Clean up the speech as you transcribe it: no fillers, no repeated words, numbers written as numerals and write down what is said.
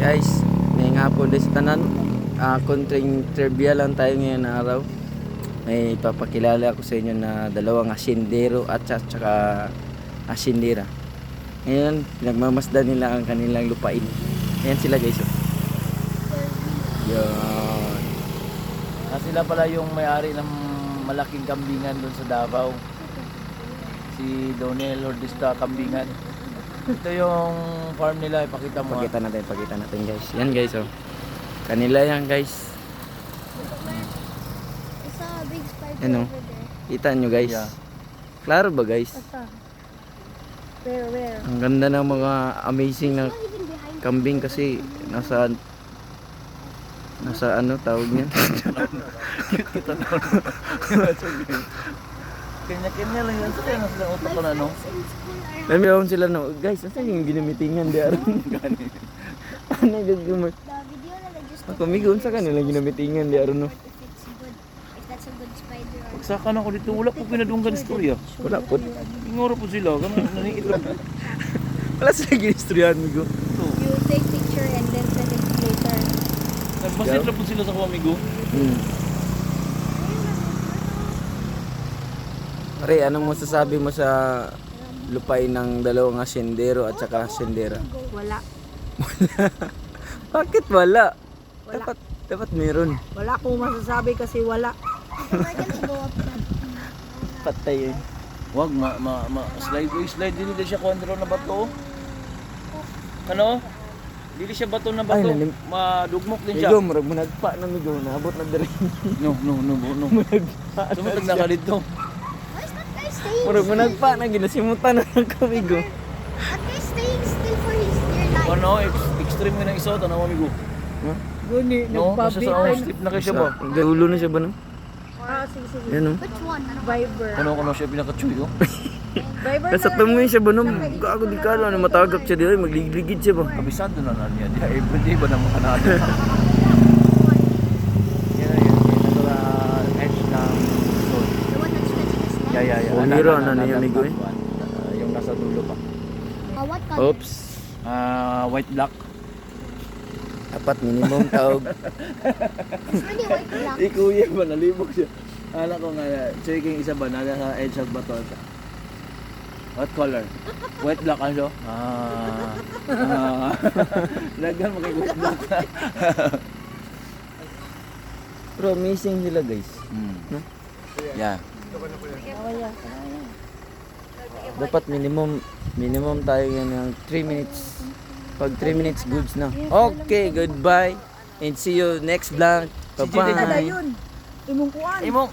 Guys, ngayong hapon din sa tanan. Konting trivia lang tayo ngayon na araw. May ipapakilala ako sa inyo na dalawang asindero at saka asindera. Ngayon, pinagmamasdan nila ang kanilang lupain. Ayan sila guys. Oh. Yan. Sila pala yung may-ari ng malaking kambingan doon sa Davao. Si Donel Ordista Kambingan. Ito yung farm nila, ipakita mo. Pakita natin guys. Yan guys oh. Kanila yan guys. I saw a big spider Ano? over there. Kita nyo guys. Yeah. Klaro ba guys? Asa? Where? Ang ganda ng mga amazing na Not even behind. kambing kasi nasa ano tawag niya? Kita na. Kanya-kanya lang yan. Saan na sila utak ko na no? Friends in school are Meron sila no. Guys, asa yung ginamitingan di aron? Ano gagawin? the video that I just Ako migon sa kanila ginamitingan di aron no. if it's good, if that's a good spider or Pagsakan ako dito, wala po pinadunggan istorya. Wala po. Ingoro po sila, ganun naniit lang. Wala sila ginistoryahan migo. you take picture and then send it later. Nagbasit lang po sila sa kuwamigo. Pare, anong masasabi mo sa lupain ng dalawang asindero at saka asindera? Wala. Bakit wala? Wala. Dapat meron. Wala akong masasabi kasi wala. So we're gonna go up that. Patay eh. Wag, slide din siya kontrol na bato. Ano? Dili siya bato na bato. Ay, nalim- Madugmok din siya. Migo, murag mo nagpa na migo. Naabot na diri. No. Sumunod na ka dito. Why is that guy staying? Murag mo nagpa na ginasimutan na lang ko migo. That guy staying still for his dear life. Ano, extreme nga ng iso, tanaw amigo. Guni, No, nasa sa strip na kayo siya ba? Gagulo na siya ba no? Sige. Yan oh. Which one? Viber. Ano siya pinaka-chuy, oh? Viber Nasa tamoy siya ba no? Gago di ka ano matagap siya di ay magligligid siya ba? Kabisado na na niya. Everyday ba naman kanado? Yan, edge ng road. The one that's touching his neck? Yeah. Oh, nira na niya, amigo, eh. Yung nasa dulo pa. What color? Oops. White black. Dapat minimum tawag. It's really white black. Kuya ba, nalibog siya. Alam ko nga, checking isa ba, nasa sa edge of bato siya. What color? White black ano siya? Lagan mo kay white black. Pero amazing sila guys. No? Yeah. Dapat minimum tayo yan ng 3 minutes. Pag 3 minutes goods na. Okay, goodbye. And see you next vlog. Ada Bye-bye. yun. Imong kuan. Imong.